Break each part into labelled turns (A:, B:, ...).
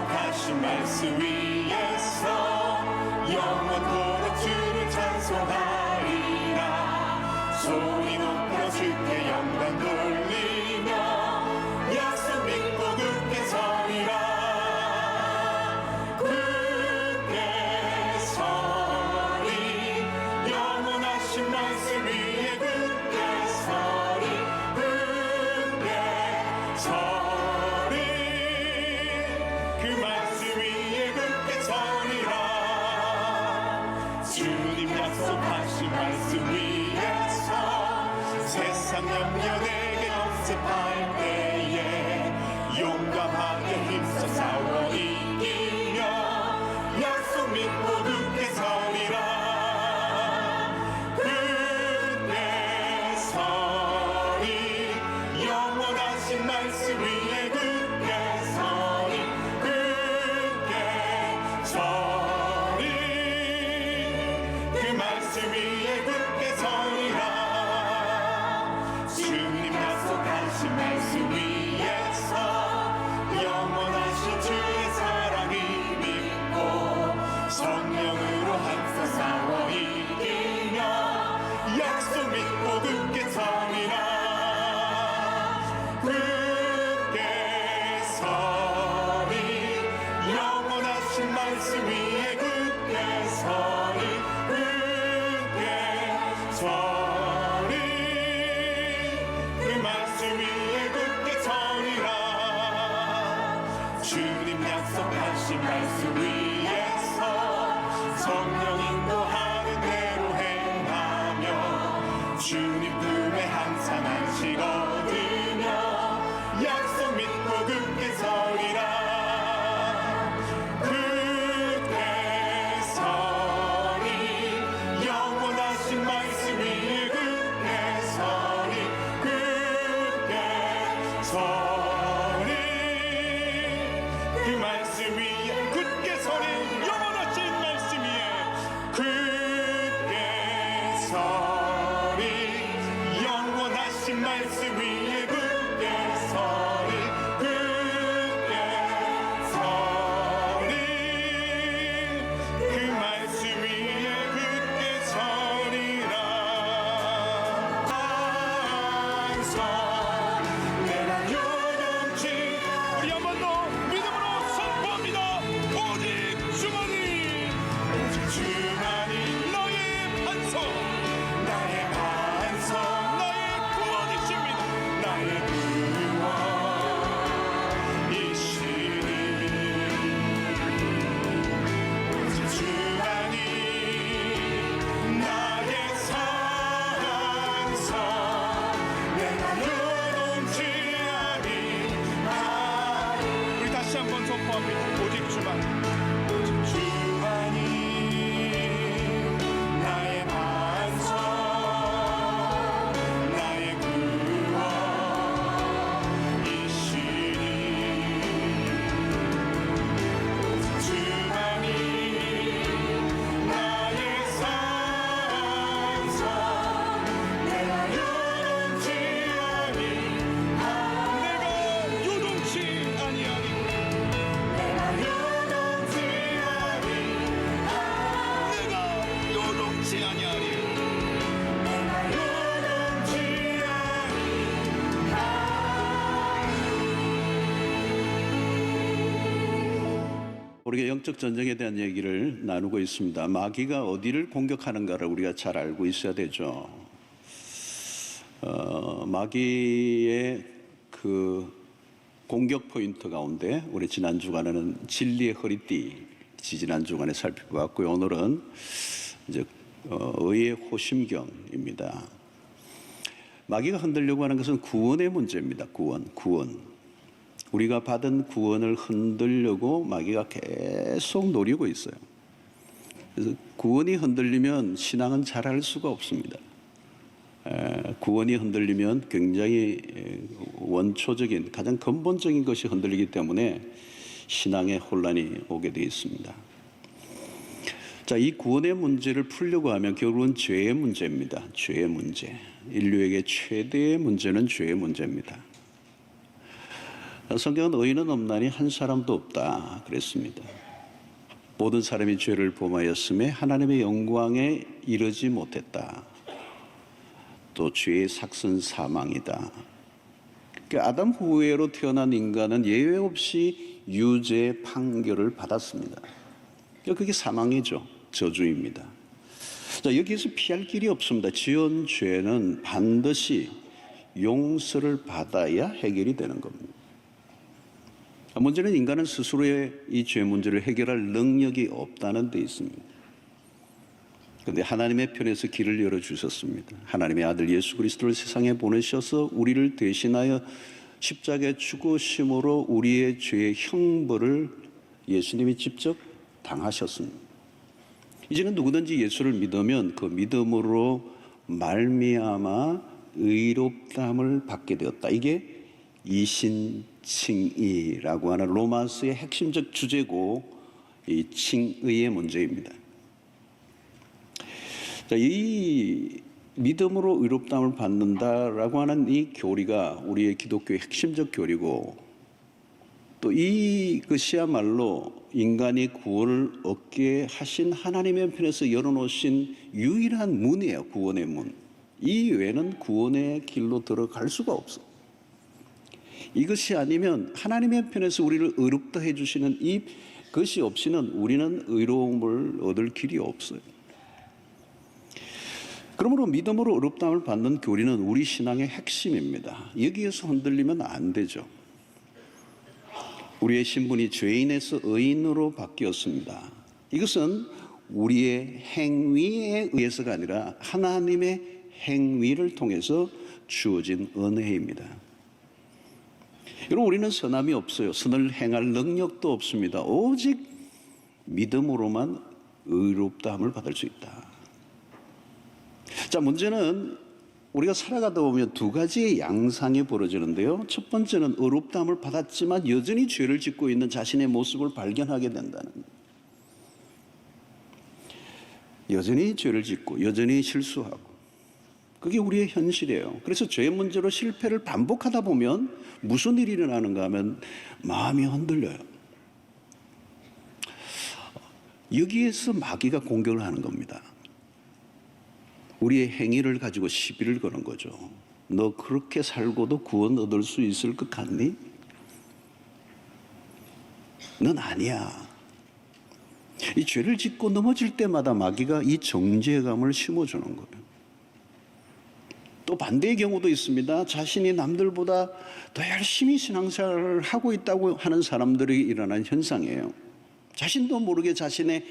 A: 약속하신 말씀 위에서 영원토록 주를 찬송하리라. 소리 높여 주께 영광 돌리며 약속 믿고 굳게 서리라. 굳게 서리 영원하신 말씀 위에 굳게 서리. 굳게 서리 그 말씀 위에 굳게 서리라. 주님 약속하신 말씀 위에서 세상 염려 내게 없애팔 때에 용감하게 힘써 싸워 이기며 약속 믿고 굳게 서리라. 굳게 서리 영원하신 말씀 위에 굳게 서리. 굳게 서리 그 말씀 위에 굳게 서리라. 주님 약속하신 말씀 위에서 영원하신 주의 사랑이 믿고 성령으로 항상 싸워 이기며 약속 믿고 굳게 서리라. 굳게 서리 영원하신 말씀 위에 굳게 서리. 굳게 서리 그 말씀 위에 굳게 서리라. 주님 약속하신 말씀 위에서 성령 인도하는 대로 행하며 주님 품에 항상 안식 얻으며 약속 믿고 굳게 서리라. 굳게 서리 영원하신 말씀 위에 굳게 서리. 굳게 서리 그 말씀 위에 굳게 서리 영원하신 말씀 위에 굳게 서리 영원하신 말씀 위에 굳게 서리. 굳게 서리 그 말씀 위에 굳게 서리라. 항상 내가 요동치 우리 한 번 더 믿음으로 선포합니다. 오직 주만이 오직 주만이 나의 반석 나의 반석 나의 구원이십니다. 나의 구원이시니 오직 주만이 나의 산성 내가 요동치 아니하리. 우리 다시 한번 선포합니다. 오직 주만 오직 주만이 나의 반석 나의 구원이시니 오직 주만이 나의 산성 내가 요동치 아니하리. 내가 요동치 아니하리. 내가 요동치 아니하리. 내가 요동치
B: 우리가 영적 전쟁에 대한 얘기를 나누고 있습니다. 마귀가 어디를 공격하는가를 우리가 잘 알고 있어야 되죠. 마귀의 그 공격 포인트 가운데 우리 지난 주간에는 진리의 허리띠 지난 주간에 살펴봤고요. 오늘은 이제 의의 호심경입니다. 마귀가 흔들려고 하는 것은 구원의 문제입니다. 구원. 우리가 받은 구원을 흔들려고 마귀가 계속 노리고 있어요. 그래서 구원이 흔들리면 신앙은 잘할 수가 없습니다. 구원이 흔들리면 굉장히 원초적인 가장 근본적인 것이 흔들리기 때문에 신앙에 혼란이 오게 되어 있습니다. 자, 이 구원의 문제를 풀려고 하면 결국은 죄의 문제입니다. 죄의 문제. 인류에게 최대의 문제는 죄의 문제입니다. 성경은 의인은 없나니 한 사람도 없다 그랬습니다. 모든 사람이 죄를 범하였음에 하나님의 영광에 이르지 못했다. 또 죄의 삭은 사망이다. 그러니까 아담 후예로 태어난 인간은 예외 없이 유죄 판결을 받았습니다. 그게 사망이죠. 저주입니다. 자, 여기에서 피할 길이 없습니다. 지은 죄는 반드시 용서를 받아야 해결이 되는 겁니다. 문제는 인간은 스스로의 이 죄 문제를 해결할 능력이 없다는 데 있습니다. 그런데 하나님의 편에서 길을 열어주셨습니다. 하나님의 아들 예수 그리스도를 세상에 보내셔서 우리를 대신하여 십자가에 죽으심으로 우리의 죄의 형벌을 예수님이 직접 당하셨습니다. 이제는 누구든지 예수를 믿으면 그 믿음으로 말미암아 의롭다함을 받게 되었다. 이게 이신칭의라고 하는 로마서의 핵심적 주제고 이 칭의의 문제입니다. 자, 이 믿음으로 의롭다함을 받는다라고 하는 이 교리가 우리의 기독교의 핵심적 교리고 또 이것이야말로 인간이 구원을 얻게 하신 하나님의 편에서 열어놓으신 유일한 문이에요. 구원의 문. 이 외에는 구원의 길로 들어갈 수가 없어. 이것이 아니면 하나님의 편에서 우리를 의롭다 해주시는 이것이 없이는 우리는 의로움을 얻을 길이 없어요. 그러므로 믿음으로 의롭다함을 받는 교리는 우리 신앙의 핵심입니다. 여기에서 흔들리면 안 되죠. 우리의 신분이 죄인에서 의인으로 바뀌었습니다. 이것은 우리의 행위에 의해서가 아니라 하나님의 행위를 통해서 주어진 은혜입니다. 여러분, 우리는 선함이 없어요. 선을 행할 능력도 없습니다. 오직 믿음으로만 의롭다함을 받을 수 있다. 자, 문제는 우리가 살아가다 보면 두 가지의 양상이 벌어지는데요. 첫 번째는 의롭다함을 받았지만 여전히 죄를 짓고 있는 자신의 모습을 발견하게 된다는 거예요. 여전히 죄를 짓고 여전히 실수하고 그게 우리의 현실이에요. 그래서 죄 문제로 실패를 반복하다 보면 무슨 일이 일어나는가 하면 마음이 흔들려요. 여기에서 마귀가 공격을 하는 겁니다. 우리의 행위를 가지고 시비를 거는 거죠. 너 그렇게 살고도 구원 얻을 수 있을 것 같니? 넌 아니야. 이 죄를 짓고 넘어질 때마다 마귀가 이 정죄감을 심어주는 거예요. 또 반대의 경우도 있습니다. 자신이 남들보다 더 열심히 신앙생활을 하고 있다고 하는 사람들이 일어난 현상이에요. 자신도 모르게 자신의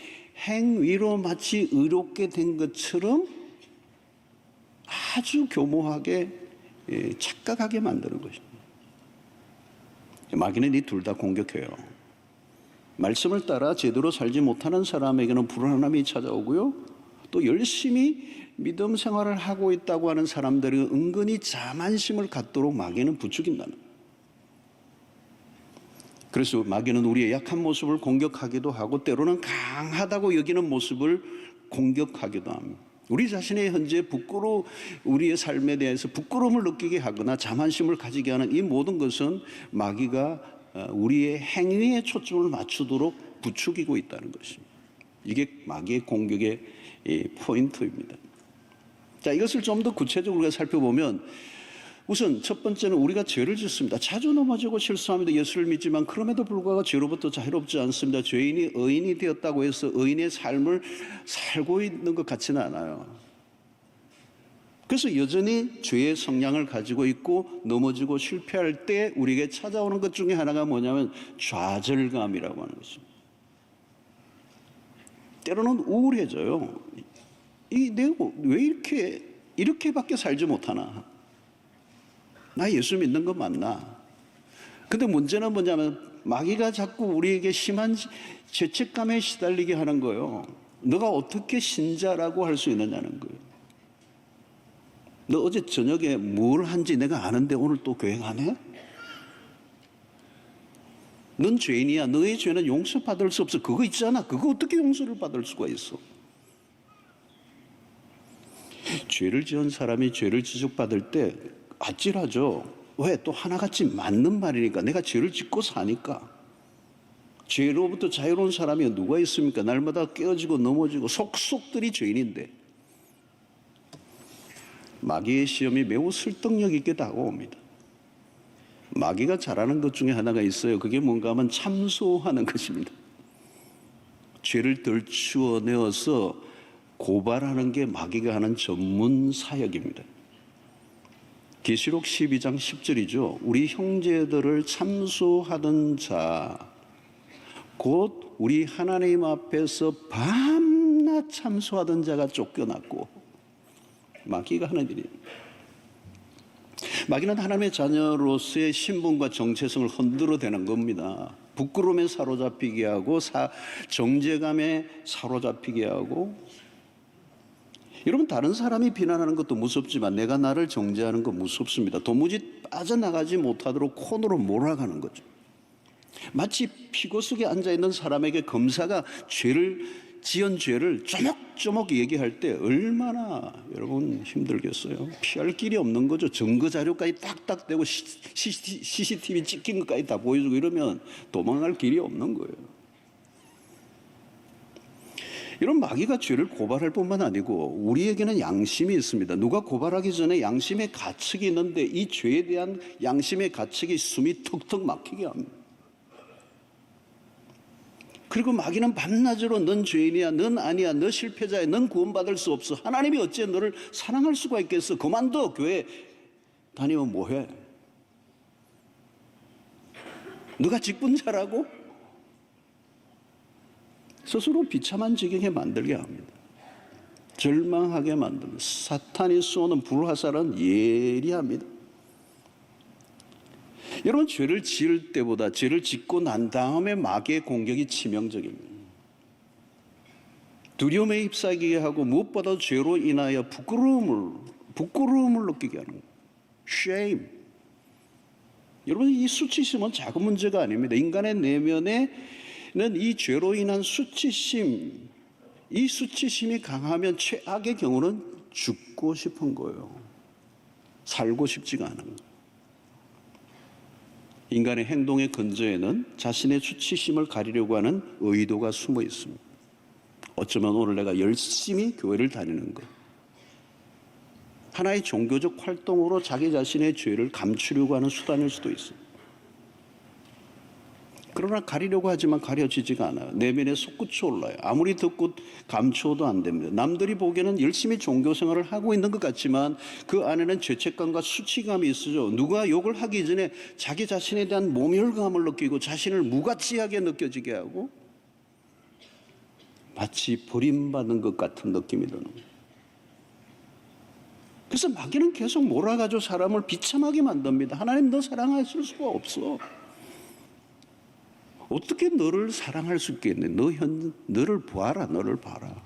B: 행위로 마치 의롭게 된 것처럼 아주 교모하게 착각하게 만드는 것입니다. 마귀는 이 둘 다 공격해요. 말씀을 따라 제대로 살지 못하는 사람에게는 불안함이 찾아오고요. 또 열심히 믿음 생활을 하고 있다고 하는 사람들이 은근히 자만심을 갖도록 마귀는 부추긴다는 거예요. 그래서 마귀는 우리의 약한 모습을 공격하기도 하고 때로는 강하다고 여기는 모습을 공격하기도 합니다. 우리 자신의 현재 우리의 삶에 대해서 부끄러움을 느끼게 하거나 자만심을 가지게 하는 이 모든 것은 마귀가 우리의 행위에 초점을 맞추도록 부추기고 있다는 것입니다. 이게 마귀의 공격의 포인트입니다. 자, 이것을 좀 더 구체적으로 우리가 살펴보면 우선 첫 번째는 우리가 죄를 짓습니다. 자주 넘어지고 실수합니다. 예수를 믿지만 그럼에도 불구하고 죄로부터 자유롭지 않습니다. 죄인이 의인이 되었다고 해서 의인의 삶을 살고 있는 것 같지는 않아요. 그래서 여전히 죄의 성향을 가지고 있고 넘어지고 실패할 때 우리에게 찾아오는 것 중에 하나가 뭐냐면 좌절감이라고 하는 것입니다. 때로는 우울해져요. 내가 왜 이렇게밖에 살지 못하나? 나 예수 믿는 거 맞나? 근데 문제는 뭐냐면 마귀가 자꾸 우리에게 심한 죄책감에 시달리게 하는 거예요. 너가 어떻게 신자라고 할 수 있느냐는 거예요. 너 어제 저녁에 뭘 한지 내가 아는데 오늘 또 교회 가네? 넌 죄인이야. 너의 죄는 용서받을 수 없어. 그거 있잖아. 그거 어떻게 용서를 받을 수가 있어? 죄를 지은 사람이 죄를 지적받을 때 아찔하죠. 왜? 또 하나같이 맞는 말이니까. 내가 죄를 짓고 사니까. 죄로부터 자유로운 사람이 누가 있습니까? 날마다 깨어지고 넘어지고 속속들이 죄인인데 마귀의 시험이 매우 설득력 있게 다가옵니다. 마귀가 잘하는 것 중에 하나가 있어요. 그게 뭔가 하면 참소하는 것입니다. 죄를 덜추어내어서 고발하는 게 마귀가 하는 전문 사역입니다. 계시록 12장 10절이죠. 우리 형제들을 참소하던 자, 곧 우리 하나님 앞에서 밤낮 참소하던 자가 쫓겨났고, 마귀가 하는 일이에요. 마귀는 하나님의 자녀로서의 신분과 정체성을 흔들어대는 겁니다. 부끄러움에 사로잡히게 하고 정죄감에 사로잡히게 하고. 여러분, 다른 사람이 비난하는 것도 무섭지만 내가 나를 정죄하는 거 무섭습니다. 도무지 빠져나가지 못하도록 코너로 몰아가는 거죠. 마치 피고 속에 앉아있는 사람에게 검사가 지은 죄를 조목조목 얘기할 때 얼마나 여러분 힘들겠어요. 피할 길이 없는 거죠. 증거 자료까지 딱딱 대고 CCTV 찍힌 것까지 다 보여주고 이러면 도망갈 길이 없는 거예요. 이런 마귀가 죄를 고발할 뿐만 아니고 우리에게는 양심이 있습니다. 누가 고발하기 전에 양심의 가책이 있는데 이 죄에 대한 양심의 가책이 숨이 턱턱 막히게 합니다. 그리고 마귀는 밤낮으로 넌 죄인이야, 넌 아니야, 너 실패자야, 넌 구원받을 수 없어. 하나님이 어째 너를 사랑할 수가 있겠어. 그만둬. 교회 다니면 뭐해? 너가 직분자라고? 스스로 비참한 지경에 만들게 합니다. 절망하게 만듭니다. 사탄이 쏘는 불화살은 예리합니다. 여러분, 죄를 지을 때보다 죄를 짓고 난 다음에 마귀의 공격이 치명적입니다. 두려움에 휩싸이게 하고 무엇보다 죄로 인하여 부끄러움을 느끼게 하는 거예요. shame. 여러분, 이 수치심은 작은 문제가 아닙니다. 인간의 내면에는 이 죄로 인한 수치심, 이 수치심이 강하면 최악의 경우는 죽고 싶은 거예요. 살고 싶지가 않은 거예요. 인간의 행동의 근저에는 자신의 수치심을 가리려고 하는 의도가 숨어 있습니다. 어쩌면 오늘 내가 열심히 교회를 다니는 것, 하나의 종교적 활동으로 자기 자신의 죄를 감추려고 하는 수단일 수도 있습니다. 그러나 가리려고 하지만 가려지지가 않아요. 내면에 솟구쳐 올라요. 아무리 듣고 감추어도 안 됩니다. 남들이 보기에는 열심히 종교 생활을 하고 있는 것 같지만 그 안에는 죄책감과 수치감이 있어요. 누가 욕을 하기 전에 자기 자신에 대한 모멸감을 느끼고 자신을 무가치하게 느껴지게 하고 마치 버림받는 것 같은 느낌이 드는 거예요. 그래서 마귀는 계속 몰아가지고 사람을 비참하게 만듭니다. 하나님 너 사랑하실 수가 없어. 어떻게 너를 사랑할 수 있겠네. 너를 봐라, 너를 봐라.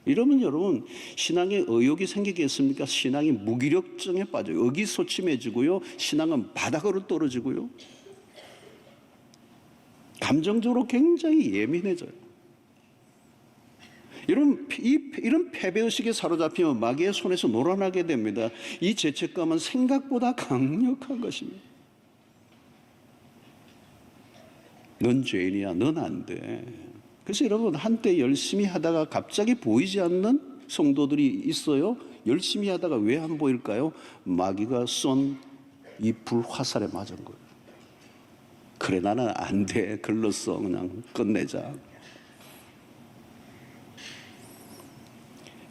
B: 이러면 여러분, 신앙에 의욕이 생기겠습니까? 신앙이 무기력증에 빠져요. 의기소침해지고요. 신앙은 바닥으로 떨어지고요. 감정적으로 굉장히 예민해져요. 여러분, 이런 패배의식에 사로잡히면 마귀의 손에서 놀아나게 됩니다. 이 죄책감은 생각보다 강력한 것입니다. 넌 죄인이야, 넌 안 돼. 그래서 여러분, 한때 열심히 하다가 갑자기 보이지 않는 성도들이 있어요. 열심히 하다가 왜 안 보일까요? 마귀가 쏜 이 불화살에 맞은 거예요. 그래, 나는 안 돼. 글렀어. 그냥 끝내자.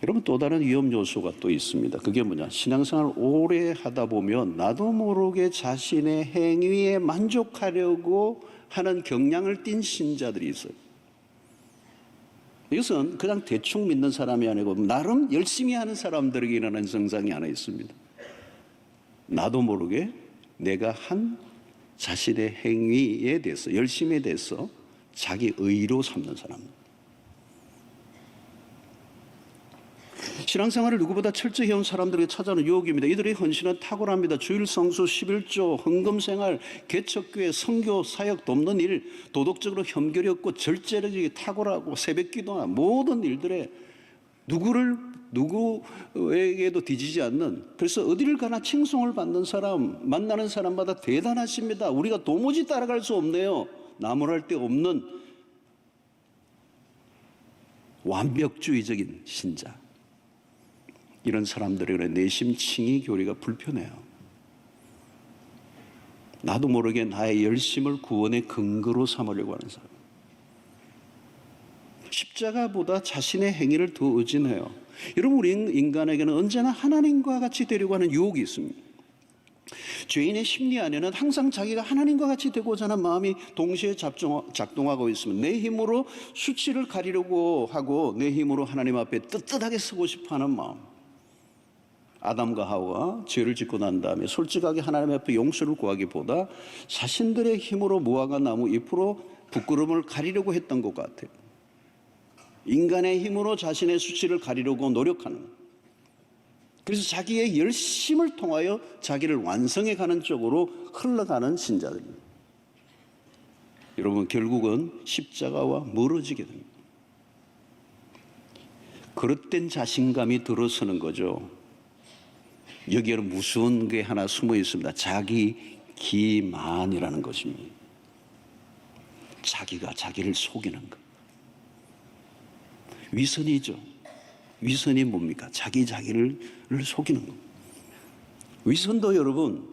B: 여러분, 또 다른 위험 요소가 또 있습니다. 그게 뭐냐? 신앙생활 오래 하다 보면 나도 모르게 자신의 행위에 만족하려고 하는 경향을 띈 신자들이 있어요. 이것은 그냥 대충 믿는 사람이 아니고 나름 열심히 하는 사람들에게 일어나는 증상이 하나 있습니다. 나도 모르게 내가 한 자신의 행위에 대해서, 열심에 대해서 자기 의로 삼는 사람들. 신앙생활을 누구보다 철저히 해온 사람들에게 찾아오는 유혹입니다. 이들의 헌신은 탁월합니다. 주일 성수, 11조, 헌금생활, 개척교회, 선교, 사역, 돕는 일, 도덕적으로 혐결이 없고 절제력이 탁월하고 새벽기도나 모든 일들에 누구에게도 뒤지지 않는, 그래서 어디를 가나 칭송을 받는 사람, 만나는 사람마다 대단하십니다. 우리가 도무지 따라갈 수 없네요. 나무랄 데 없는 완벽주의적인 신자. 이런 사람들에게는 내심 칭의 교리가 불편해요. 나도 모르게 나의 열심을 구원의 근거로 삼으려고 하는 사람. 십자가보다 자신의 행위를 더 의진해요. 여러분, 우리 인간에게는 언제나 하나님과 같이 되려고 하는 유혹이 있습니다. 죄인의 심리 안에는 항상 자기가 하나님과 같이 되고자 하는 마음이 동시에 작동하고 있으면 내 힘으로 수치를 가리려고 하고 내 힘으로 하나님 앞에 떳떳하게 서고 싶어하는 마음. 아담과 하와가 죄를 짓고 난 다음에 솔직하게 하나님 앞에 용서를 구하기보다 자신들의 힘으로 무화과 나무 잎으로 부끄러움을 가리려고 했던 것 같아요. 인간의 힘으로 자신의 수치를 가리려고 노력하는, 그래서 자기의 열심을 통하여 자기를 완성해 가는 쪽으로 흘러가는 신자들입니다. 여러분, 결국은 십자가와 멀어지게 됩니다. 그릇된 자신감이 들어서는 거죠. 여기에는 무서운 게 하나 숨어 있습니다. 자기 기만이라는 것입니다. 자기가 자기를 속이는 것. 위선이죠. 위선이 뭡니까? 자기를 속이는 것. 위선도 여러분,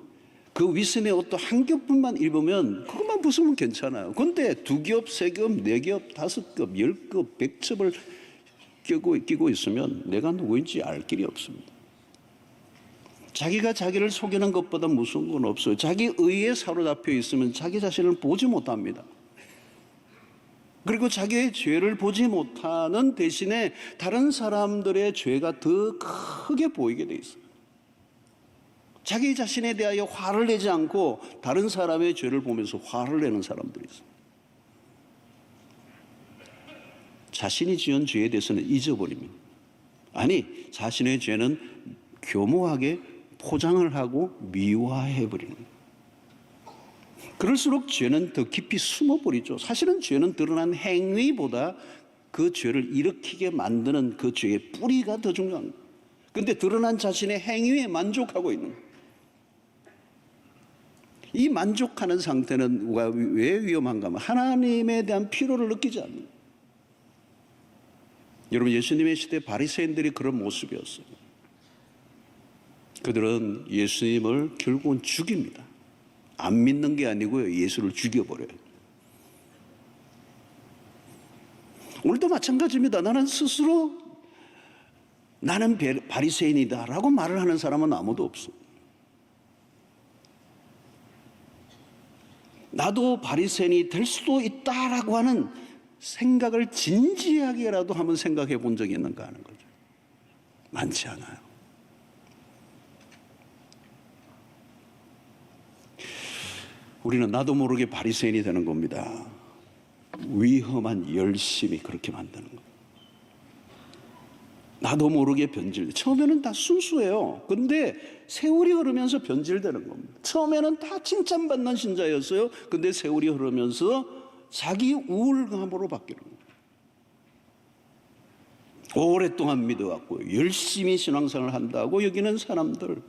B: 그 위선의 옷도 한 겹뿐만 입으면 그것만 벗으면 괜찮아요. 그런데 2겹, 3겹, 4겹, 5겹, 10겹, 100첩을 끼고 있으면 내가 누구인지 알 길이 없습니다. 자기가 자기를 속이는 것보다 무서운 건 없어요. 자기 의에 사로잡혀 있으면 자기 자신을 보지 못합니다. 그리고 자기의 죄를 보지 못하는 대신에 다른 사람들의 죄가 더 크게 보이게 돼 있어요. 자기 자신에 대하여 화를 내지 않고 다른 사람의 죄를 보면서 화를 내는 사람들이 있어요. 자신이 지은 죄에 대해서는 잊어버립니다. 아니, 자신의 죄는 교모하게 포장을 하고 미화해버리는 거예요. 그럴수록 죄는 더 깊이 숨어버리죠. 사실은 죄는 드러난 행위보다 그 죄를 일으키게 만드는 그 죄의 뿌리가 더 중요한 거예요. 그런데 드러난 자신의 행위에 만족하고 있는 거예요. 이 만족하는 상태는 왜 위험한가 하면 하나님에 대한 필요를 느끼지 않는 거예요. 여러분, 예수님의 시대 바리새인들이 그런 모습이었어요. 그들은 예수님을 결국은 죽입니다. 안 믿는 게 아니고요, 예수를 죽여버려요. 오늘도 마찬가지입니다. 나는 스스로 나는 바리새인이다라고 말을 하는 사람은 아무도 없어요. 나도 바리새인이 될 수도 있다라고 하는 생각을 진지하게라도 한번 생각해 본 적이 있는가 하는 거죠. 많지 않아요. 우리는 나도 모르게 바리새인이 되는 겁니다. 위험한 열심이 그렇게 만드는 거예요. 나도 모르게 변질. 처음에는 다 순수해요. 근데 세월이 흐르면서 변질되는 겁니다. 처음에는 다 칭찬받는 신자였어요. 근데 세월이 흐르면서 자기 우울감으로 바뀌는 거예요. 오랫동안 믿어왔고 열심히 신앙생활을 한다고 여기는 사람들,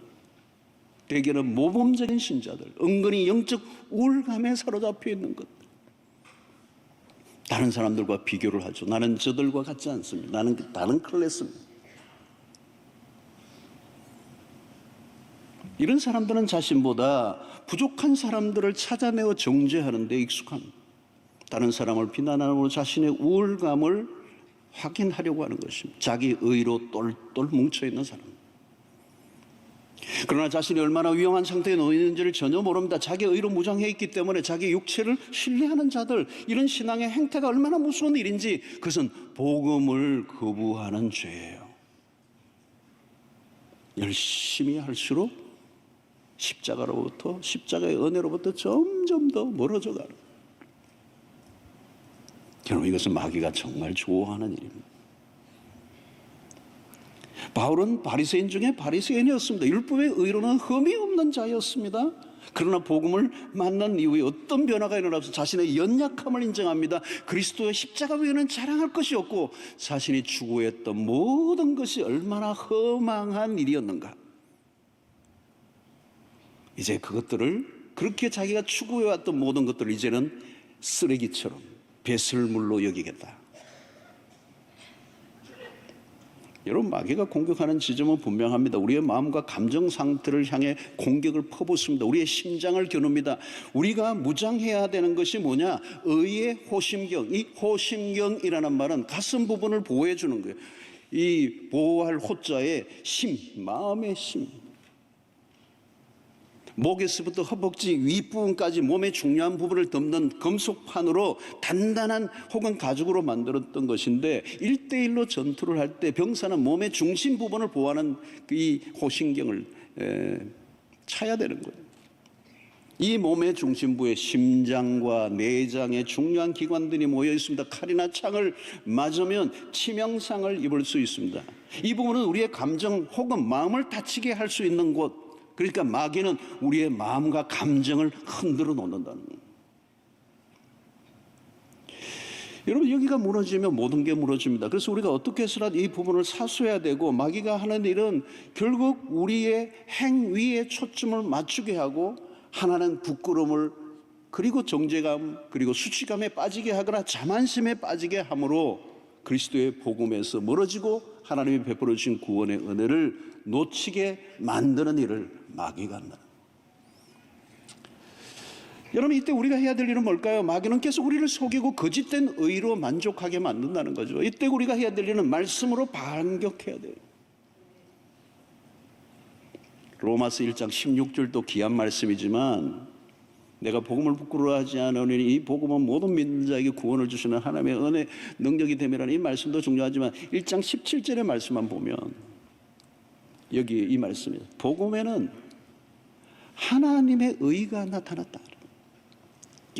B: 대개는 모범적인 신자들, 은근히 영적 우울감에 사로잡혀 있는 것. 다른 사람들과 비교를 하죠. 나는 저들과 같지 않습니다. 나는 다른 클래스입니다. 이런 사람들은 자신보다 부족한 사람들을 찾아내어 정죄하는 데 익숙합니다. 다른 사람을 비난함으로 자신의 우울감을 확인하려고 하는 것입니다. 자기 의로 똘똘 뭉쳐있는 사람. 그러나 자신이 얼마나 위험한 상태에 놓여 있는지를 전혀 모릅니다. 자기 의로 무장해 있기 때문에 자기 육체를 신뢰하는 자들, 이런 신앙의 행태가 얼마나 무서운 일인지, 그것은 복음을 거부하는 죄예요. 열심히 할수록 십자가로부터, 십자가의 은혜로부터 점점 더 멀어져 가는. 여러분, 이것은 마귀가 정말 좋아하는 일입니다. 바울은 바리새인 중에 바리새인이었습니다. 율법의 의로는 흠이 없는 자였습니다. 그러나 복음을 만난 이후에 어떤 변화가 일어나서 자신의 연약함을 인정합니다. 그리스도의 십자가 외에는 자랑할 것이 없고 자신이 추구했던 모든 것이 얼마나 허망한 일이었는가. 이제 그것들을, 그렇게 자기가 추구해왔던 모든 것들을 이제는 쓰레기처럼 배설물로 여기겠다. 여러분, 마귀가 공격하는 지점은 분명합니다. 우리의 마음과 감정 상태를 향해 공격을 퍼붓습니다. 우리의 심장을 겨눕니다. 우리가 무장해야 되는 것이 뭐냐? 의의 호심경. 이 호심경이라는 말은 가슴 부분을 보호해 주는 거예요. 이 보호할 호자에 심, 마음의 심. 목에서부터 허벅지 윗부분까지 몸의 중요한 부분을 덮는 금속판으로 단단한 혹은 가죽으로 만들었던 것인데 1대1로 전투를 할 때 병사는 몸의 중심 부분을 보호하는 이 호신경을 차야 되는 거예요. 이 몸의 중심부에 심장과 내장의 중요한 기관들이 모여 있습니다. 칼이나 창을 맞으면 치명상을 입을 수 있습니다. 이 부분은 우리의 감정 혹은 마음을 다치게 할 수 있는 곳. 그러니까 마귀는 우리의 마음과 감정을 흔들어 놓는다는 거예요. 여러분, 여기가 무너지면 모든 게 무너집니다. 그래서 우리가 어떻게 해서라도 이 부분을 사수해야 되고, 마귀가 하는 일은 결국 우리의 행위에 초점을 맞추게 하고 하나는 부끄러움을, 그리고 정죄감, 그리고 수치감에 빠지게 하거나 자만심에 빠지게 함으로 그리스도의 복음에서 멀어지고 하나님이 베풀어 주신 구원의 은혜를 놓치게 만드는 일을 마귀가 한다. 여러분, 이때 우리가 해야 될 일은 뭘까요? 마귀는 계속 우리를 속이고 거짓된 의로 만족하게 만든다는 거죠. 이때 우리가 해야 될 일은 말씀으로 반격해야 돼요. 로마서 1장 16절도 귀한 말씀이지만, 내가 복음을 부끄러워하지 않으니 이 복음은 모든 믿는 자에게 구원을 주시는 하나님의 은혜 능력이 됨이라는 이 말씀도 중요하지만 1장 17절의 말씀만 보면 여기 이 말씀이에요. 복음에는 하나님의 의가 나타났다.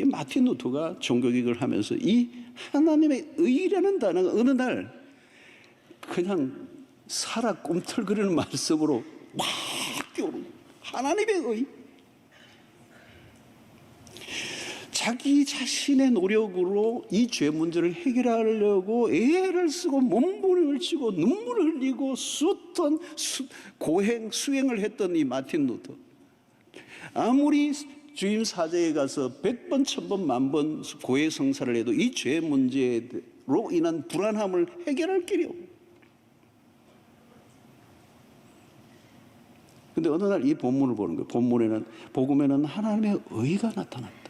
B: 마틴 루터가 종교개혁을 하면서 이 하나님의 의라는 단어가 어느 날 그냥 살아 꿈틀거리는 말씀으로 막 뛰어오르는 하나님의 의. 자기 자신의 노력으로 이 죄 문제를 해결하려고 애를 쓰고 몸부림을 치고 눈물을 흘리고 수던 수행을 했던 이 마틴 루터, 아무리 주임 사제에 가서 100번, 1000번, 10,000번 고해 성사를 해도 이 죄 문제로 인한 불안함을 해결할 길이 없어요. 근데 어느 날 이 본문을 보는 거예요. 본문에는, 복음에는 하나님의 의가 나타났다.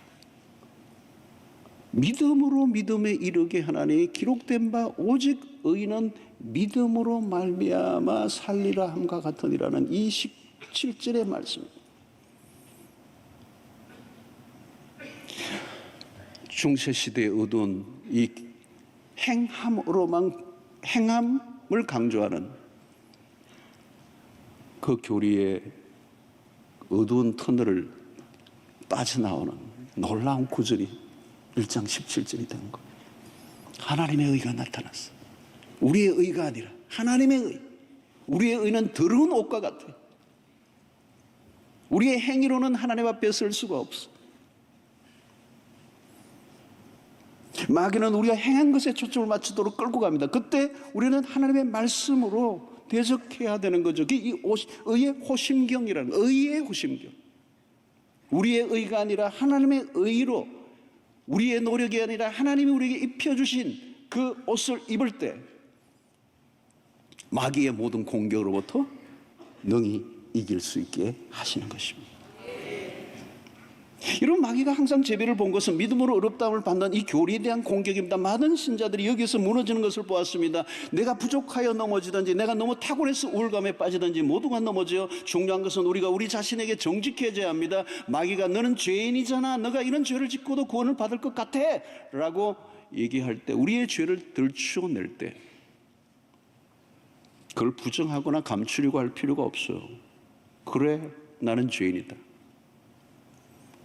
B: 믿음으로 믿음에 이르게 하나니 기록된 바 오직 의는 믿음으로 말미암아 살리라 함과 같으니라는 이 17절의 말씀입니다. 중세시대에 얻은 이 행함으로만, 행함을 강조하는 그 교리의 어두운 터널을 빠져나오는 놀라운 구절이 1장 17절이 된 거예요. 하나님의 의가 나타났어. 우리의 의가 아니라 하나님의 의. 우리의 의는 더러운 옷과 같아. 우리의 행위로는 하나님 앞에 설 수가 없어. 마귀는 우리가 행한 것에 초점을 맞추도록 끌고 갑니다. 그때 우리는 하나님의 말씀으로 대적해야 되는 거죠. 이 의의 호심경이라는, 의의 호심경. 우리의 의가 아니라 하나님의 의로, 우리의 노력이 아니라 하나님이 우리에게 입혀주신 그 옷을 입을 때 마귀의 모든 공격으로부터 능히 이길 수 있게 하시는 것입니다. 이런 마귀가 항상 재배를 본 것은 믿음으로 어렵다움을 받는 이 교리에 대한 공격입니다. 많은 신자들이 여기서 무너지는 것을 보았습니다. 내가 부족하여 넘어지든지, 내가 너무 탁월해서 우울감에 빠지든지 모두가 넘어져요. 중요한 것은 우리가 우리 자신에게 정직해져야 합니다. 마귀가 너는 죄인이잖아, 너가 이런 죄를 짓고도 구원을 받을 것 같아 라고 얘기할 때, 우리의 죄를 들추어낼 때 그걸 부정하거나 감추려고 할 필요가 없어요. 그래, 나는 죄인이다.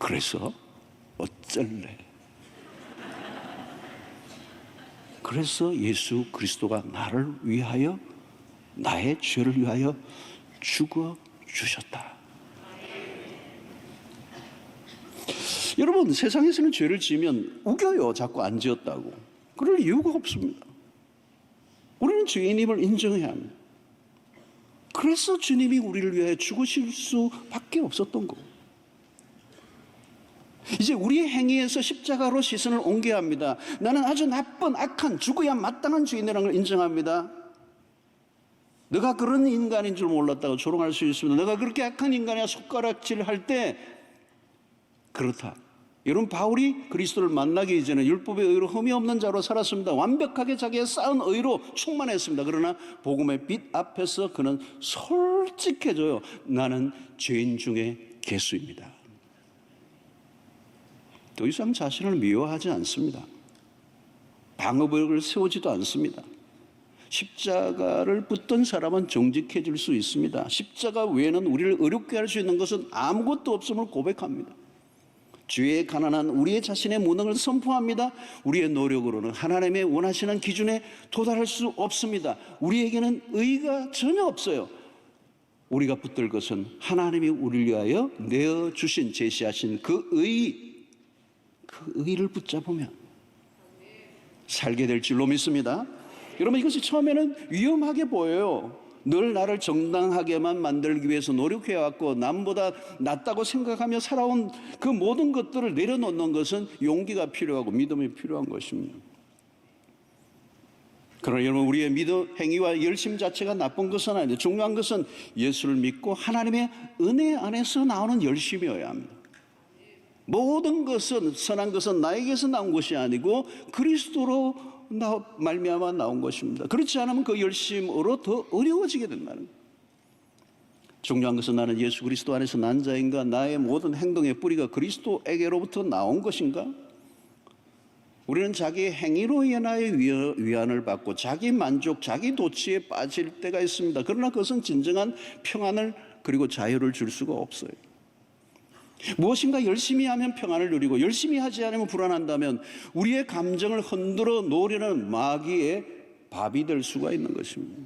B: 그래서 어쩔래? 그래서 예수 그리스도가 나를 위하여, 나의 죄를 위하여 죽어 주셨다. 여러분, 세상에서는 죄를 지으면 우겨요. 자꾸 안 지었다고. 그럴 이유가 없습니다. 우리는 죄인임을 인정해야 합니다. 그래서 주님이 우리를 위해 죽으실 수밖에 없었던 거고, 이제 우리의 행위에서 십자가로 시선을 옮겨야 합니다. 나는 아주 나쁜 악한 죽어야 마땅한 죄인이라는 걸 인정합니다. 내가 그런 인간인 줄 몰랐다고 조롱할 수 있습니다. 내가 그렇게 악한 인간이야 손가락질 할 때 그렇다. 여러분, 바울이 그리스도를 만나기 이전에 율법의 의로 흠이 없는 자로 살았습니다. 완벽하게 자기의 쌓은 의로 충만했습니다. 그러나 복음의 빛 앞에서 그는 솔직해져요. 나는 죄인 중에 괴수입니다. 더 이상 자신을 미워하지 않습니다. 방어벽을 세우지도 않습니다. 십자가를 붙든 사람은 정직해질 수 있습니다. 십자가 외에는 우리를 어렵게 할 수 있는 것은 아무것도 없음을 고백합니다. 죄에 가난한 우리의 자신의 무능을 선포합니다. 우리의 노력으로는 하나님의 원하시는 기준에 도달할 수 없습니다. 우리에게는 의가 전혀 없어요. 우리가 붙들 것은 하나님이 우리를 위하여 내어주신, 제시하신 그 의를 붙잡으면 살게 될 줄로 믿습니다. 여러분, 이것이 처음에는 위험하게 보여요. 늘 나를 정당하게만 만들기 위해서 노력해왔고 남보다 낫다고 생각하며 살아온 그 모든 것들을 내려놓는 것은 용기가 필요하고 믿음이 필요한 것입니다. 그러나 여러분, 우리의 믿음, 행위와 열심 자체가 나쁜 것은 아닌데 중요한 것은 예수를 믿고 하나님의 은혜 안에서 나오는 열심이어야 합니다. 모든 것은, 선한 것은 나에게서 나온 것이 아니고 그리스도로 말미암아 나온 것입니다. 그렇지 않으면 그 열심으로 더 어려워지게 된다는 거예요. 중요한 것은 나는 예수 그리스도 안에서 난 자인가? 나의 모든 행동의 뿌리가 그리스도에게로부터 나온 것인가? 우리는 자기의 행위로 인하여 위안을 받고 자기 만족, 자기 도취에 빠질 때가 있습니다. 그러나 그것은 진정한 평안을 그리고 자유를 줄 수가 없어요. 무엇인가 열심히 하면 평안을 누리고 열심히 하지 않으면 불안한다면 우리의 감정을 흔들어 놓으려는 마귀의 밥이 될 수가 있는 것입니다.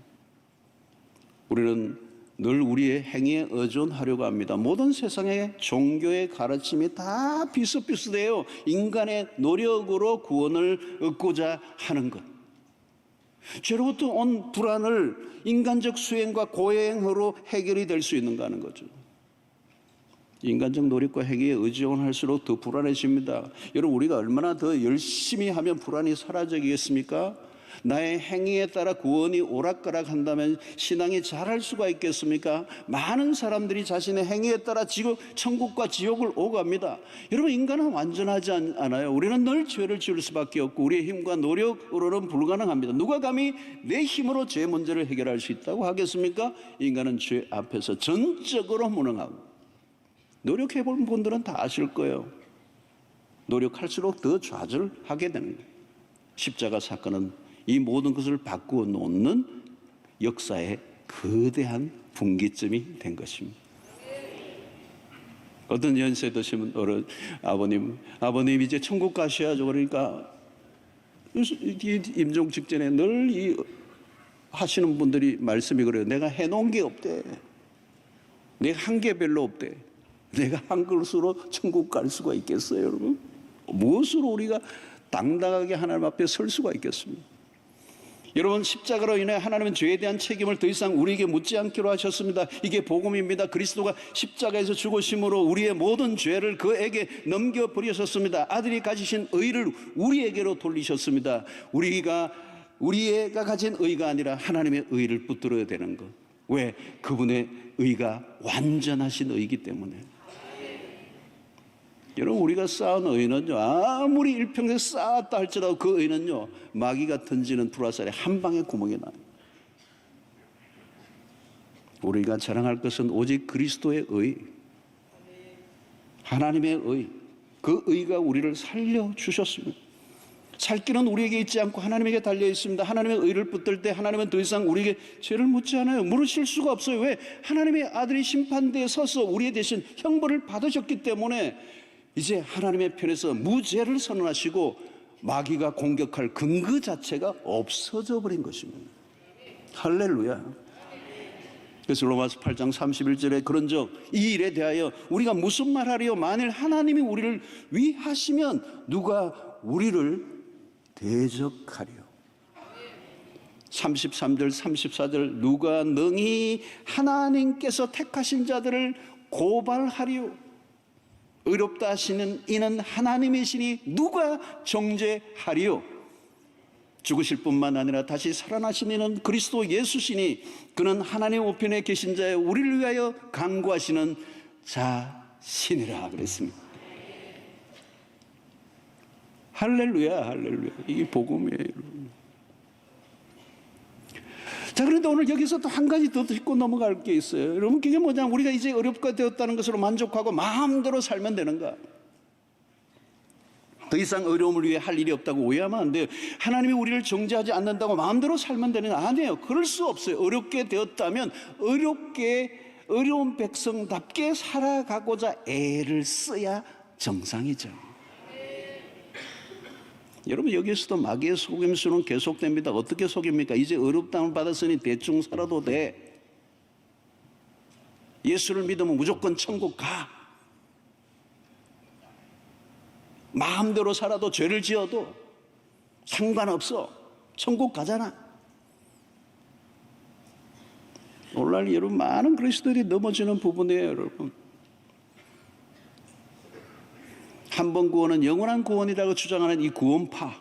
B: 우리는 늘 우리의 행위에 의존하려고 합니다. 모든 세상의 종교의 가르침이 다 비슷비슷해요. 인간의 노력으로 구원을 얻고자 하는 것, 죄로부터 온 불안을 인간적 수행과 고행으로 해결이 될 수 있는가 하는 거죠. 인간적 노력과 행위에 의존할수록 더 불안해집니다. 여러분, 우리가 얼마나 더 열심히 하면 불안이 사라지겠습니까? 나의 행위에 따라 구원이 오락가락한다면 신앙이 잘할 수가 있겠습니까? 많은 사람들이 자신의 행위에 따라 천국과 지옥을 오갑니다. 여러분, 인간은 완전하지 않아요. 우리는 늘 죄를 지을 수밖에 없고 우리의 힘과 노력으로는 불가능합니다. 누가 감히 내 힘으로 죄 문제를 해결할 수 있다고 하겠습니까? 인간은 죄 앞에서 전적으로 무능하고, 노력해본 분들은 다 아실 거예요. 노력할수록 더 좌절하게 되는 거예요. 십자가 사건은 이 모든 것을 바꾸어 놓는 역사의 거대한 분기점이 된 것입니다. 어떤 연세 드시면 어른 아버님 이제 천국 가셔야죠. 그러니까 임종 직전에 늘 이 하시는 분들이 말씀이 그래요. 내가 해놓은 게 없대. 내가 한 게 별로 없대. 내가 한 것으로 천국 갈 수가 있겠어요, 여러분? 무엇으로 우리가 당당하게 하나님 앞에 설 수가 있겠습니까? 여러분, 십자가로 인해 하나님은 죄에 대한 책임을 더 이상 우리에게 묻지 않기로 하셨습니다. 이게 복음입니다. 그리스도가 십자가에서 죽으심으로 우리의 모든 죄를 그에게 넘겨버리셨습니다. 아들이 가지신 의를 우리에게로 돌리셨습니다. 우리가 가진 의가 아니라 하나님의 의를 붙들어야 되는 것. 왜? 그분의 의가 완전하신 의이기 때문에. 여러분, 우리가 쌓은 의는요, 아무리 일평생 쌓았다 할지라도 그 의는요, 마귀가 던지는 불화살에 한 방에 구멍이 나요. 우리가 자랑할 것은 오직 그리스도의 의, 하나님의 의, 그 의가 우리를 살려주셨습니다. 살 길은 우리에게 있지 않고 하나님에게 달려 있습니다. 하나님의 의를 붙들 때 하나님은 더 이상 우리에게 죄를 묻지 않아요. 물으실 수가 없어요. 왜? 하나님의 아들이 심판대에 서서 우리의 대신 형벌을 받으셨기 때문에 이제 하나님의 편에서 무죄를 선언하시고 마귀가 공격할 근거 자체가 없어져 버린 것입니다. 할렐루야. 그래서 로마서 8장 31절에 그런즉 이 일에 대하여 우리가 무슨 말하리요? 만일 하나님이 우리를 위하시면 누가 우리를 대적하리요? 33절 34절 누가 능히 하나님께서 택하신 자들을 고발하리요? 의롭다 하시는 이는 하나님이시니 누가 정죄하리요? 죽으실 뿐만 아니라 다시 살아나신 이는 그리스도 예수시니 그는 하나님 우편에 계신 자여 우리를 위하여 간구하시는 자신이라 그랬습니다. 할렐루야, 할렐루야. 이게 복음이에요. 자, 그런데 오늘 여기서 또 한 가지 더 짚고 넘어갈 게 있어요. 여러분, 그게 뭐냐면 우리가 이제 어렵게 되었다는 것으로 만족하고 마음대로 살면 되는가? 더 이상 어려움을 위해 할 일이 없다고 오해하면 안 돼요. 하나님이 우리를 정죄하지 않는다고 마음대로 살면 되는 거 아니에요. 그럴 수 없어요. 어렵게 되었다면 어려운 백성답게 살아가고자 애를 써야 정상이죠. 여러분, 여기에서도 마귀의 속임수는 계속됩니다. 어떻게 속입니까? 이제 어렵다함을 받았으니 대충 살아도 돼. 예수를 믿으면 무조건 천국 가. 마음대로 살아도 죄를 지어도 상관없어. 천국 가잖아. 오늘날 여러분 많은 그리스도인이 넘어지는 부분이에요, 여러분. 한 번 구원은 영원한 구원이라고 주장하는 이 구원파,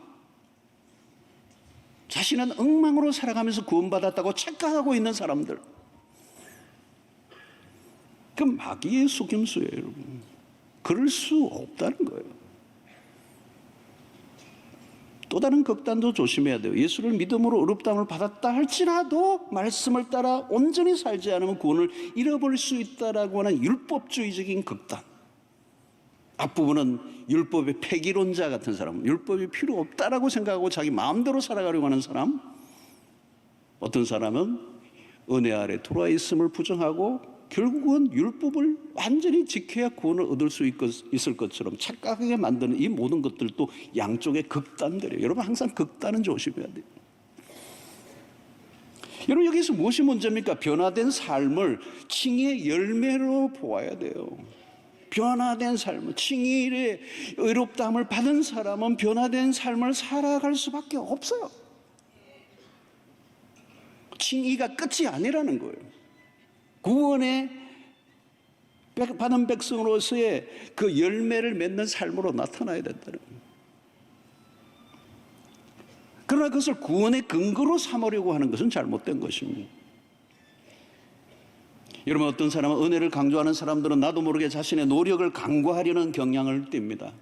B: 자신은 엉망으로 살아가면서 구원받았다고 착각하고 있는 사람들, 그 마귀의 속임수예요, 여러분. 그럴 수 없다는 거예요. 또 다른 극단도 조심해야 돼요. 예수를 믿음으로 어렵다함을 받았다 할지라도 말씀을 따라 온전히 살지 않으면 구원을 잃어버릴 수 있다라고 하는 율법주의적인 극단. 앞부분은 율법의 폐기론자 같은 사람, 율법이 필요 없다라고 생각하고 자기 마음대로 살아가려고 하는 사람. 어떤 사람은 은혜 아래 들어와 있음을 부정하고 결국은 율법을 완전히 지켜야 구원을 얻을 수 있을 것처럼 착각하게 만드는 이 모든 것들도 양쪽의 극단들이에요. 여러분, 항상 극단은 조심해야 돼요. 여러분, 여기서 무엇이 문제입니까? 변화된 삶을 칭의의 열매로 보아야 돼요. 변화된 삶을, 칭의의 의롭다함을 받은 사람은 변화된 삶을 살아갈 수밖에 없어요. 칭의가 끝이 아니라는 거예요. 구원에 받은 백성으로서의 그 열매를 맺는 삶으로 나타나야 된다는 거예요. 그러나 그것을 구원의 근거로 삼으려고 하는 것은 잘못된 것입니다. 여러분, 어떤 사람은 은혜를 강조하는 사람들은 나도 모르게 자신의 노력을 강구하려는 경향을 띱니다.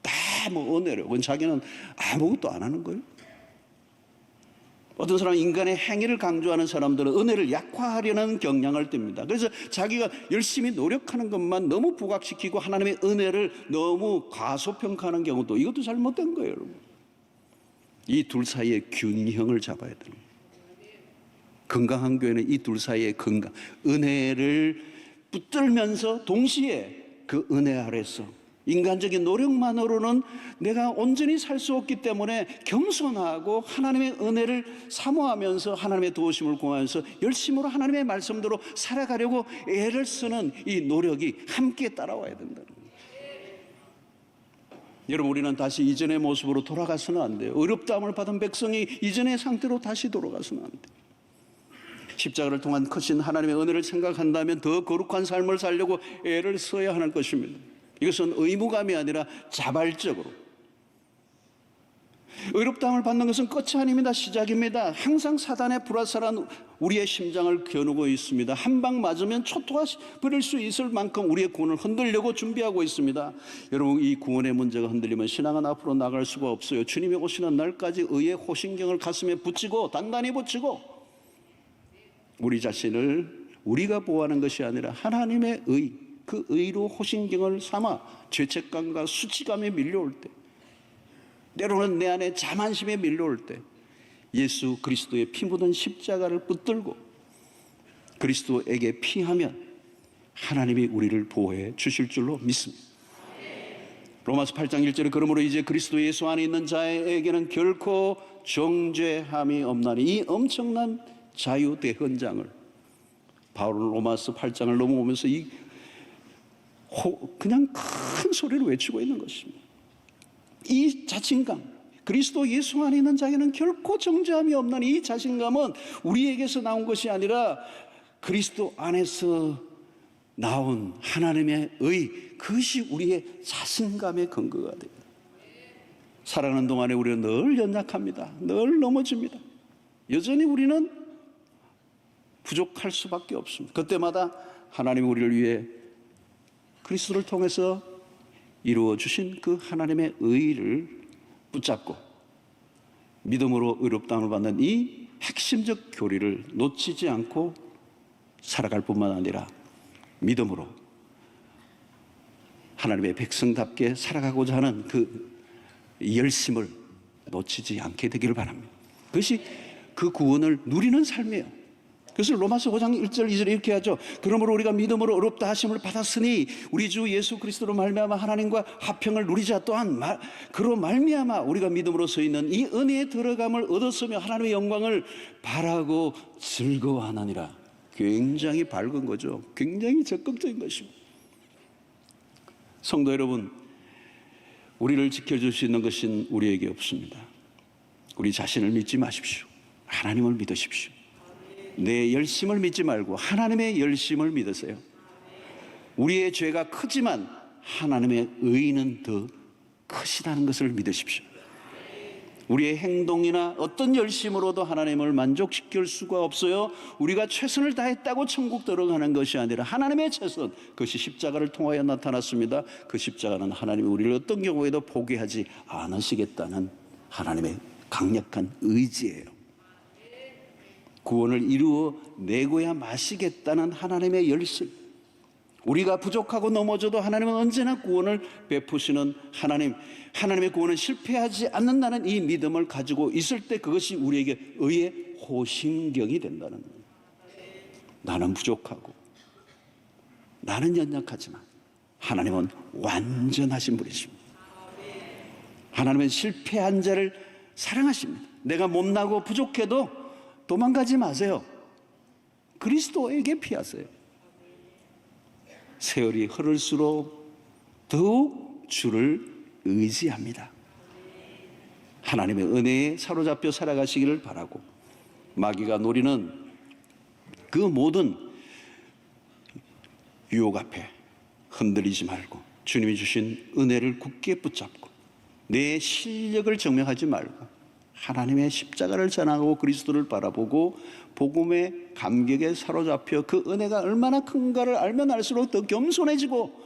B: 다 뭐 은혜로, 그건 자기는 아무것도 안 하는 거예요. 어떤 사람은 인간의 행위를 강조하는 사람들은 은혜를 약화하려는 경향을 띱니다. 그래서 자기가 열심히 노력하는 것만 너무 부각시키고 하나님의 은혜를 너무 과소평가하는 경우도, 이것도 잘못된 거예요, 여러분. 이 둘 사이의 균형을 잡아야 되는 거예요. 건강한 교회는 이 둘 사이의 건강, 은혜를 붙들면서 동시에 그 은혜 아래서 인간적인 노력만으로는 내가 온전히 살 수 없기 때문에 겸손하고 하나님의 은혜를 사모하면서 하나님의 도우심을 구하면서 열심으로 하나님의 말씀대로 살아가려고 애를 쓰는 이 노력이 함께 따라와야 된다는 거예요. 여러분, 우리는 다시 이전의 모습으로 돌아가서는 안 돼요. 어렵다함을 받은 백성이 이전의 상태로 다시 돌아가서는 안 돼요. 십자가를 통한 크신 하나님의 은혜를 생각한다면 더 거룩한 삶을 살려고 애를 써야 하는 것입니다. 이것은 의무감이 아니라 자발적으로. 의롭다함을 받는 것은 끝이 아닙니다. 시작입니다. 항상 사단의 불화살은 우리의 심장을 겨누고 있습니다. 한 방 맞으면 초토화 버릴 수 있을 만큼 우리의 구원을 흔들려고 준비하고 있습니다. 여러분, 이 구원의 문제가 흔들리면 신앙은 앞으로 나갈 수가 없어요. 주님이 오시는 날까지 의의 호신경을 가슴에 붙이고 단단히 붙이고 우리 자신을 우리가 보호하는 것이 아니라 하나님의 의, 그 의로 호신경을 삼아 죄책감과 수치감에 밀려올 때, 때로는 내 안에 자만심에 밀려올 때 예수 그리스도의 피 묻은 십자가를 붙들고 그리스도에게 피하면 하나님이 우리를 보호해 주실 줄로 믿습니다. 로마서 8장 1절에 그러므로 이제 그리스도 예수 안에 있는 자에게는 결코 정죄함이 없나니, 이 엄청난 자유 대헌장을 바울은 로마서 8장을 넘어오면서 그냥 큰 소리로 외치고 있는 것입니다. 이 자신감, 그리스도 예수 안에 있는 자에게는 결코 정죄함이 없는 이 자신감은 우리에게서 나온 것이 아니라 그리스도 안에서 나온 하나님의 의, 그것이 우리의 자신감의 근거가 됩니다. 살아가는 동안에 우리는 늘 연약합니다. 늘 넘어집니다. 여전히 우리는 부족할 수밖에 없습니다. 그때마다 하나님이 우리를 위해 그리스도를 통해서 이루어 주신 그 하나님의 의를 붙잡고 믿음으로 의롭다함을 받는 이 핵심적 교리를 놓치지 않고 살아갈 뿐만 아니라 믿음으로 하나님의 백성답게 살아가고자 하는 그 열심을 놓치지 않게 되기를 바랍니다. 그것이 그 구원을 누리는 삶이에요. 그래서 로마서 5장 1절 2절에 이렇게 하죠. 그러므로 우리가 믿음으로 의롭다 하심을 받았으니 우리 주 예수 그리스도로 말미암아 하나님과 화평을 누리자. 또한 그로 말미암아 우리가 믿음으로 서 있는 이 은혜에 들어감을 얻었으며 하나님의 영광을 바라고 즐거워하느니라. 굉장히 밝은 거죠. 굉장히 적극적인 것입니다. 성도 여러분, 우리를 지켜줄 수 있는 것은 우리에게 없습니다. 우리 자신을 믿지 마십시오. 하나님을 믿으십시오. 내 열심을 믿지 말고 하나님의 열심을 믿으세요. 우리의 죄가 크지만 하나님의 의는 더 크시다는 것을 믿으십시오. 우리의 행동이나 어떤 열심으로도 하나님을 만족시킬 수가 없어요. 우리가 최선을 다했다고 천국 들어가는 것이 아니라 하나님의 최선, 그것이 십자가를 통하여 나타났습니다. 그 십자가는 하나님이 우리를 어떤 경우에도 포기하지 않으시겠다는 하나님의 강력한 의지예요. 구원을 이루어 내고야 마시겠다는 하나님의 열심. 우리가 부족하고 넘어져도 하나님은 언제나 구원을 베푸시는 하나님, 하나님의 구원은 실패하지 않는다는 이 믿음을 가지고 있을 때 그것이 우리에게 의의 호심경이 된다는 거예요. 나는 부족하고 나는 연약하지만 하나님은 완전하신 분이십니다. 하나님은 실패한 자를 사랑하십니다. 내가 못나고 부족해도 도망가지 마세요. 그리스도에게 피하세요. 세월이 흐를수록 더욱 주를 의지합니다. 하나님의 은혜에 사로잡혀 살아가시기를 바라고, 마귀가 노리는 그 모든 유혹 앞에 흔들리지 말고 주님이 주신 은혜를 굳게 붙잡고 내 실력을 증명하지 말고 하나님의 십자가를 전하고 그리스도를 바라보고 복음의 감격에 사로잡혀 그 은혜가 얼마나 큰가를 알면 알수록 더 겸손해지고,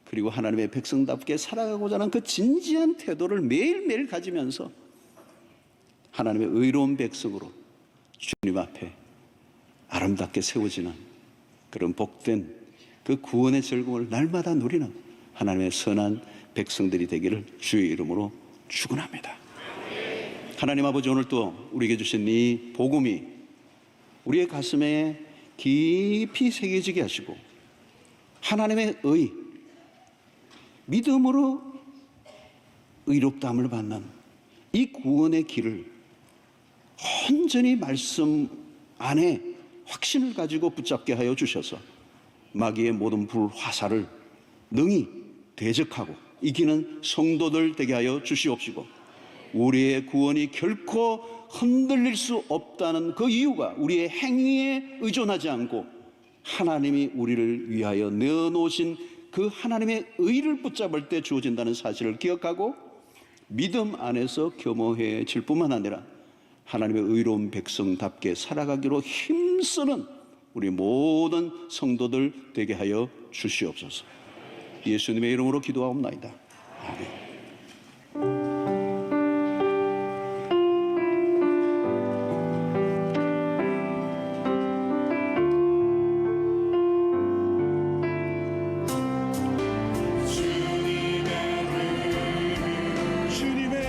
B: 그리고 하나님의 백성답게 살아가고자 하는 그 진지한 태도를 매일매일 가지면서 하나님의 의로운 백성으로 주님 앞에 아름답게 세워지는 그런 복된 그 구원의 즐거움을 날마다 누리는 하나님의 선한 백성들이 되기를 주의 이름으로 축원합니다. 하나님 아버지, 오늘 또 우리에게 주신 이 복음이 우리의 가슴에 깊이 새겨지게 하시고 하나님의 의, 믿음으로 의롭다함을 받는 이 구원의 길을 온전히 말씀 안에 확신을 가지고 붙잡게 하여 주셔서 마귀의 모든 불화살을 능히 대적하고 이기는 성도들 되게 하여 주시옵시고, 우리의 구원이 결코 흔들릴 수 없다는 그 이유가 우리의 행위에 의존하지 않고 하나님이 우리를 위하여 내어놓으신 그 하나님의 의를 붙잡을 때 주어진다는 사실을 기억하고 믿음 안에서 겸허해질 뿐만 아니라 하나님의 의로운 백성답게 살아가기로 힘쓰는 우리 모든 성도들 되게 하여 주시옵소서. 예수님의 이름으로 기도하옵나이다. 아멘.
A: 주님의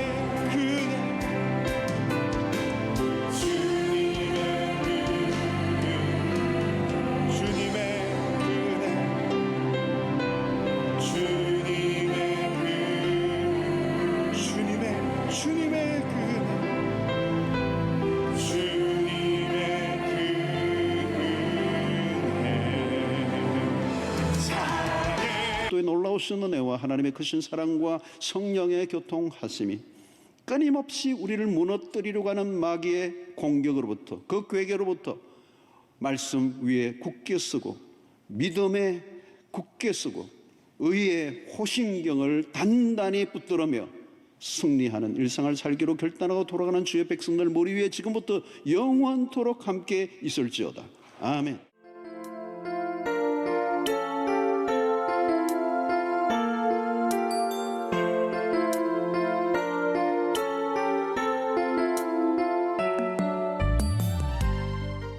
B: 놀라우신 은혜와 하나님의 크신 사랑과 성령의 교통하심이 끊임없이 우리를 무너뜨리려고 하는 마귀의 공격으로부터, 그 괴계로부터 말씀 위에 굳게 서고 믿음에 굳게 서고 의의 호신경을 단단히 붙들으며 승리하는 일상을 살기로 결단하고 돌아가는 주의 백성들 머리 위에 지금부터 영원토록 함께 있을지어다. 아멘.